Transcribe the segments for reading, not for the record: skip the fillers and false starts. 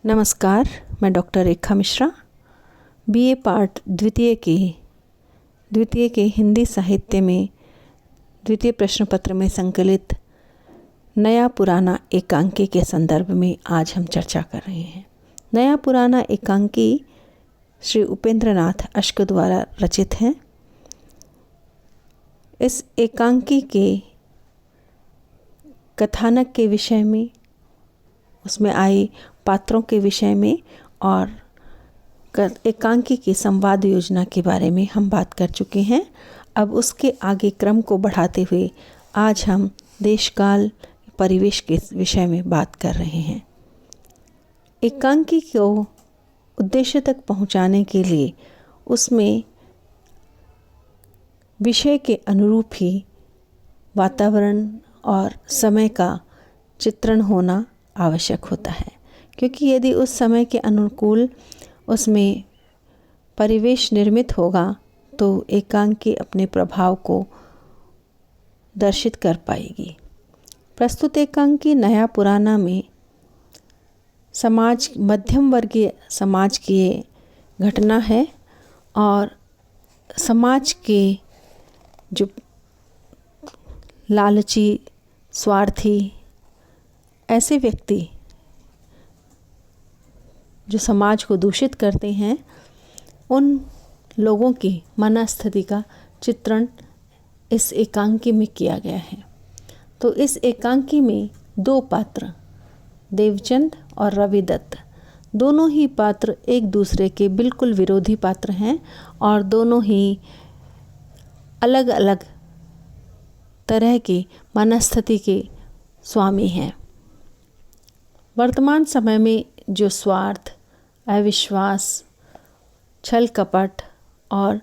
नमस्कार, मैं डॉक्टर रेखा Mishra, BA part द्वितीय के हिंदी साहित्य में द्वितीय प्रश्न पत्र में संकलित नया पुराना एकांकी के संदर्भ में आज हम चर्चा कर रहे हैं। नया पुराना एकांकी श्री उपेंद्रनाथ अश्क द्वारा रचित है। इस एकांकी के कथानक के विषय में, उसमें आए पात्रों के विषय में और एकांकी की संवाद योजना के बारे में हम बात कर चुके हैं। अब उसके आगे क्रम को बढ़ाते हुए आज हम देश काल परिवेश के विषय में बात कर रहे हैं। एकांकी को उद्देश्य तक पहुंचाने के लिए उसमें विषय के अनुरूप ही वातावरण और समय का चित्रण होना आवश्यक होता है, क्योंकि यदि उस समय के अनुकूल उसमें परिवेश निर्मित होगा तो एकांकी अपने प्रभाव को दर्शित कर पाएगी। प्रस्तुत एकांकी नया पुराना में मध्यम वर्गीय समाज की घटना है और समाज के जो लालची, स्वार्थी ऐसे व्यक्ति जो समाज को दूषित करते हैं, उन लोगों की मनस्थिति का चित्रण इस एकांकी में किया गया है। तो इस एकांकी में दो पात्र, देवचंद और रविदत्त, दोनों ही पात्र एक दूसरे के बिल्कुल विरोधी पात्र हैं और दोनों ही अलग अलग तरह की मनस्थिति के स्वामी हैं। वर्तमान समय में जो स्वार्थ, अविश्वास, छल कपट और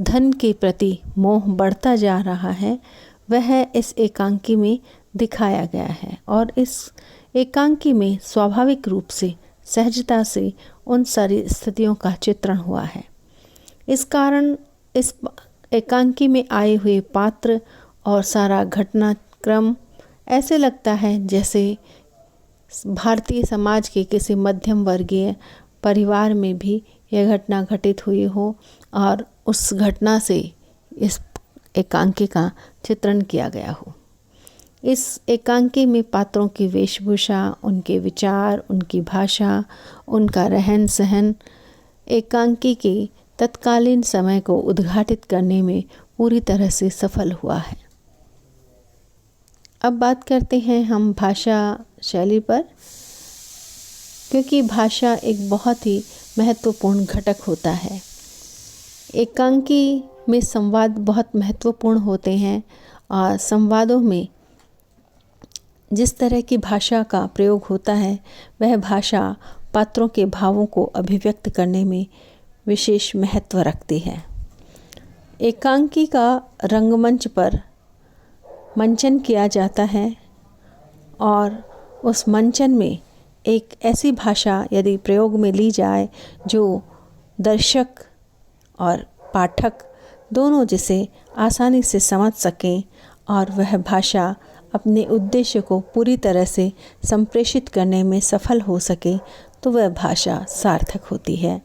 धन के प्रति मोह बढ़ता जा रहा है, वह इस एकांकी में दिखाया गया है और इस एकांकी में स्वाभाविक रूप से, सहजता से उन सारी स्थितियों का चित्रण हुआ है। इस कारण इस एकांकी में आए हुए पात्र और सारा घटनाक्रम ऐसे लगता है जैसे भारतीय समाज के किसी मध्यम वर्गीय परिवार में भी यह घटना घटित हुई हो और उस घटना से इस एकांकी का चित्रण किया गया हो। इस एकांकी में पात्रों की वेशभूषा, उनके विचार, उनकी भाषा, उनका रहन सहन एकांकी के तत्कालीन समय को उद्घाटित करने में पूरी तरह से सफल हुआ है। अब बात करते हैं हम भाषा शैली पर, क्योंकि भाषा एक बहुत ही महत्वपूर्ण घटक होता है। एकांकी में संवाद बहुत महत्वपूर्ण होते हैं और संवादों में जिस तरह की भाषा का प्रयोग होता है, वह भाषा पात्रों के भावों को अभिव्यक्त करने में विशेष महत्व रखती है। एकांकी का रंगमंच पर मंचन किया जाता है और उस मंचन में एक ऐसी भाषा यदि प्रयोग में ली जाए जो दर्शक और पाठक दोनों जिसे आसानी से समझ सकें और वह भाषा अपने उद्देश्य को पूरी तरह से संप्रेषित करने में सफल हो सके, तो वह भाषा सार्थक होती है।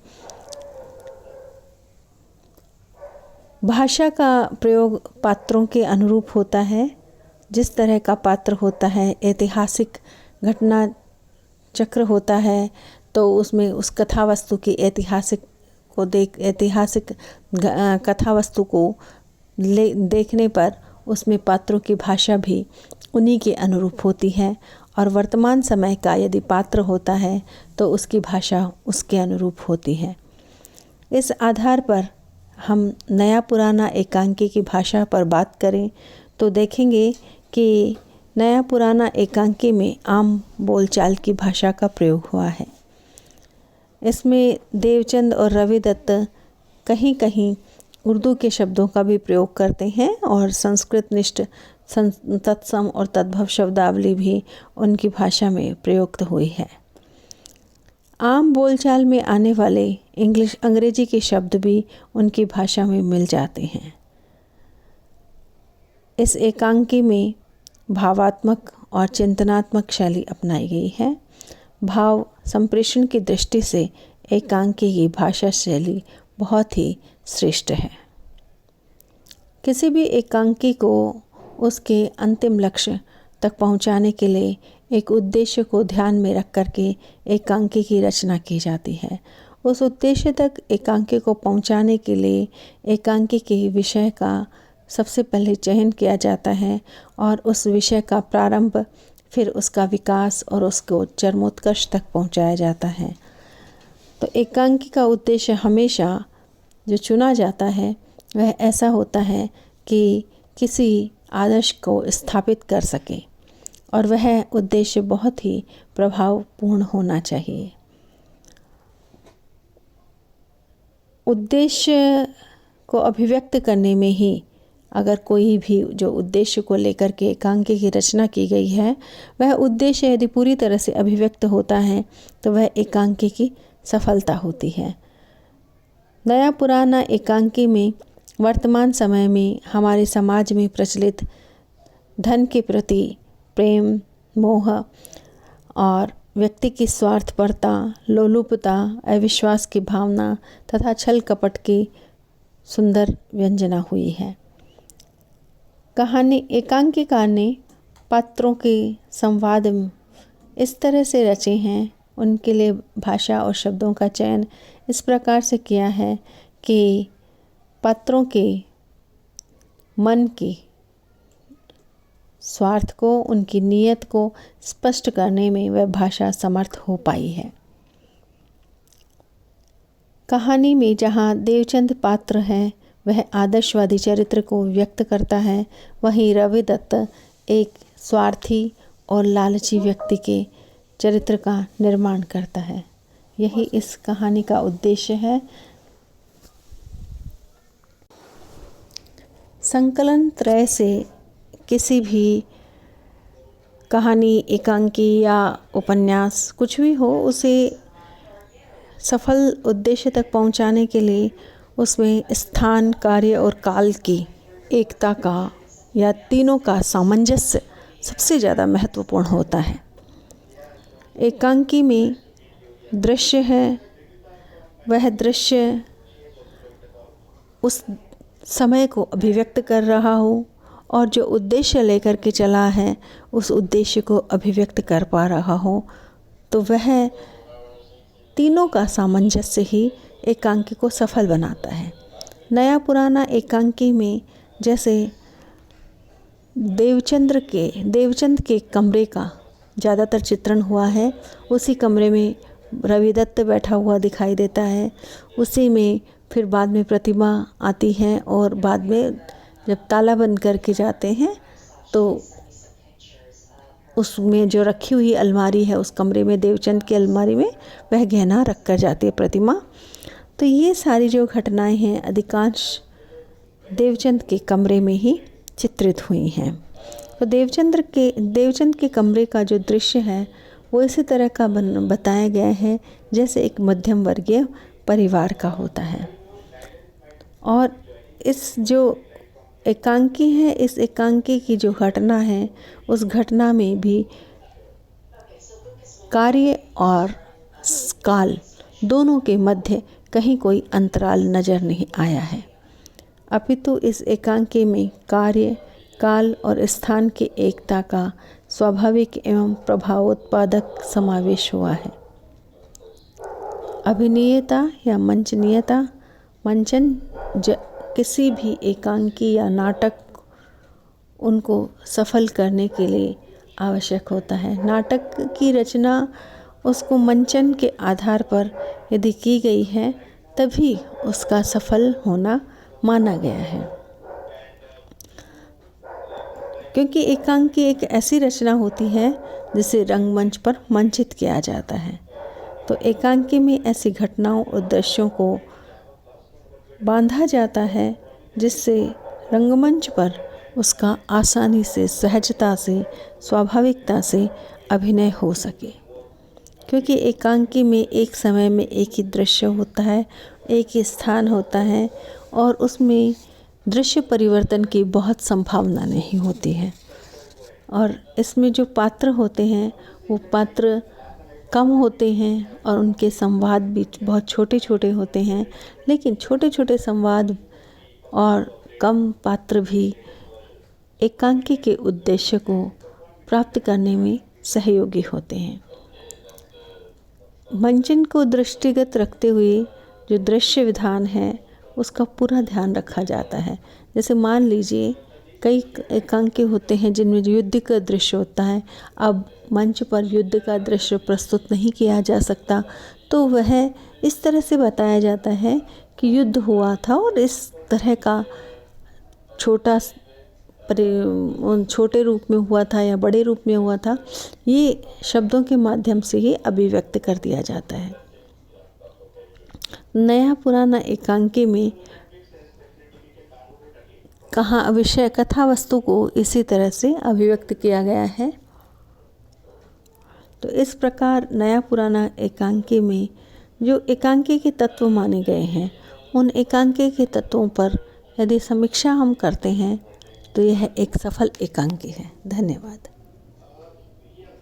भाषा का प्रयोग पात्रों के अनुरूप होता है। जिस तरह का पात्र होता है, ऐतिहासिक घटना चक्र होता है, तो उसमें उस कथा वस्तु की ऐतिहासिक कथा वस्तु को देखने पर उसमें पात्रों की भाषा भी उन्हीं के अनुरूप होती है और वर्तमान समय का यदि पात्र होता है तो उसकी भाषा उसके अनुरूप होती है। इस आधार पर हम नया पुराना एकांकी की भाषा पर बात करें तो देखेंगे कि नया पुराना एकांकी में आम बोलचाल की भाषा का प्रयोग हुआ है। इसमें देवचंद और रविदत्त कहीं कहीं उर्दू के शब्दों का भी प्रयोग करते हैं और संस्कृत निष्ठ तत्सम और तद्भव शब्दावली भी उनकी भाषा में प्रयुक्त हुई है। आम बोलचाल में आने वाले अंग्रेजी के शब्द भी उनकी भाषा में मिल जाते हैं। इस एकांकी में भावात्मक और चिंतनात्मक शैली अपनाई गई है। भाव संप्रेषण की दृष्टि से एकांकी की भाषा शैली बहुत ही श्रेष्ठ है। किसी भी एकांकी को उसके अंतिम लक्ष्य तक पहुंचाने के लिए एक उद्देश्य को ध्यान में रख करके एकांकी की रचना की जाती है। उस उद्देश्य तक एकांकी को पहुंचाने के लिए एकांकी के विषय का सबसे पहले चयन किया जाता है और उस विषय का प्रारंभ, फिर उसका विकास और उसको चरमोत्कर्ष तक पहुंचाया जाता है। तो एकांकी का उद्देश्य हमेशा जो चुना जाता है वह ऐसा होता है कि किसी आदर्श को स्थापित कर सके और वह उद्देश्य बहुत ही प्रभावपूर्ण होना चाहिए। उद्देश्य को अभिव्यक्त करने में ही अगर कोई भी जो उद्देश्य को लेकर के एकांकी की रचना की गई है वह उद्देश्य यदि पूरी तरह से अभिव्यक्त होता है तो वह एकांकी की सफलता होती है। नया पुराना एकांकी में वर्तमान समय में हमारे समाज में प्रचलित धन के प्रति प्रेम, मोह और व्यक्ति की स्वार्थपरता, लोलुपता, अविश्वास की भावना तथा छल कपट की सुंदर व्यंजना हुई है। कहानी एकांकीकार ने पात्रों के संवाद इस तरह से रचे हैं, उनके लिए भाषा और शब्दों का चयन इस प्रकार से किया है कि पात्रों के मन की स्वार्थ को, उनकी नीयत को स्पष्ट करने में वह भाषा समर्थ हो पाई है। कहानी में जहाँ देवचंद पात्र है वह आदर्शवादी चरित्र को व्यक्त करता है, वहीं रवि दत्त एक स्वार्थी और लालची व्यक्ति के चरित्र का निर्माण करता है। यही इस कहानी का उद्देश्य है। संकलन त्रय से किसी भी कहानी, एकांकी या उपन्यास कुछ भी हो, उसे सफल उद्देश्य तक पहुंचाने के लिए उसमें स्थान, कार्य और काल की एकता का या तीनों का सामंजस्य सबसे ज़्यादा महत्वपूर्ण होता है। एकांकी में दृश्य है, वह दृश्य उस समय को अभिव्यक्त कर रहा हो और जो उद्देश्य लेकर के चला है उस उद्देश्य को अभिव्यक्त कर पा रहा हो, तो वह तीनों का सामंजस्य ही एकांकी को सफल बनाता है। नया पुराना एकांकी में जैसे देवचंद के कमरे का ज़्यादातर चित्रण हुआ है, उसी कमरे में रवि दत्त बैठा हुआ दिखाई देता है, उसी में फिर बाद में प्रतिमा आती है और बाद में जब ताला बंद करके जाते हैं तो उसमें जो रखी हुई अलमारी है, उस कमरे में देवचंद की अलमारी में वह गहना रख कर जाती है प्रतिमा। तो ये सारी जो घटनाएं हैं अधिकांश देवचंद के कमरे में ही चित्रित हुई हैं। तो देवचंद के कमरे का जो दृश्य है वो इसी तरह का बताया गया है जैसे एक मध्यम वर्गीय परिवार का होता है। और इस जो एकांकी है, इस एकांकी की जो घटना है उस घटना में भी कार्य और काल दोनों के मध्य कहीं कोई अंतराल नज़र नहीं आया है, अपितु इस एकांकी में कार्य, काल और स्थान की एकता का स्वाभाविक एवं प्रभावोत्पादक समावेश हुआ है। अभिनीयता या मंचनीयता, मंचन किसी भी एकांकी या नाटक उनको सफल करने के लिए आवश्यक होता है। नाटक की रचना उसको मंचन के आधार पर यदि की गई है तभी उसका सफल होना माना गया है, क्योंकि एकांकी एक ऐसी रचना होती है जिसे रंगमंच पर मंचित किया जाता है। तो एकांकी में ऐसी घटनाओं और दृश्यों को बांधा जाता है जिससे रंगमंच पर उसका आसानी से, सहजता से, स्वाभाविकता से अभिनय हो सके। क्योंकि एकांकी में एक समय में एक ही दृश्य होता है, एक ही स्थान होता है और उसमें दृश्य परिवर्तन की बहुत संभावना नहीं होती है। और इसमें जो पात्र होते हैं वो पात्र कम होते हैं और उनके संवाद भी बहुत छोटे छोटे होते हैं, लेकिन छोटे छोटे संवाद और कम पात्र भी एकांकी के उद्देश्य को प्राप्त करने में सहयोगी होते हैं। मंचन को दृष्टिगत रखते हुए जो दृश्य विधान है उसका पूरा ध्यान रखा जाता है। जैसे मान लीजिए कई एकांकी होते हैं जिनमें युद्ध का दृश्य होता है। अब मंच पर युद्ध का दृश्य प्रस्तुत नहीं किया जा सकता, तो वह इस तरह से बताया जाता है कि युद्ध हुआ था और इस तरह का छोटे रूप में हुआ था या बड़े रूप में हुआ था, ये शब्दों के माध्यम से ही अभिव्यक्त कर दिया जाता है। नया पुराना एकांकी में विषय कथा वस्तु को इसी तरह से अभिव्यक्त किया गया है। तो इस प्रकार नया पुराना एकांकी में जो एकांकी के तत्व माने गए हैं, उन एकांकी के तत्वों पर यदि समीक्षा हम करते हैं तो यह एक सफल एकांकी है। धन्यवाद।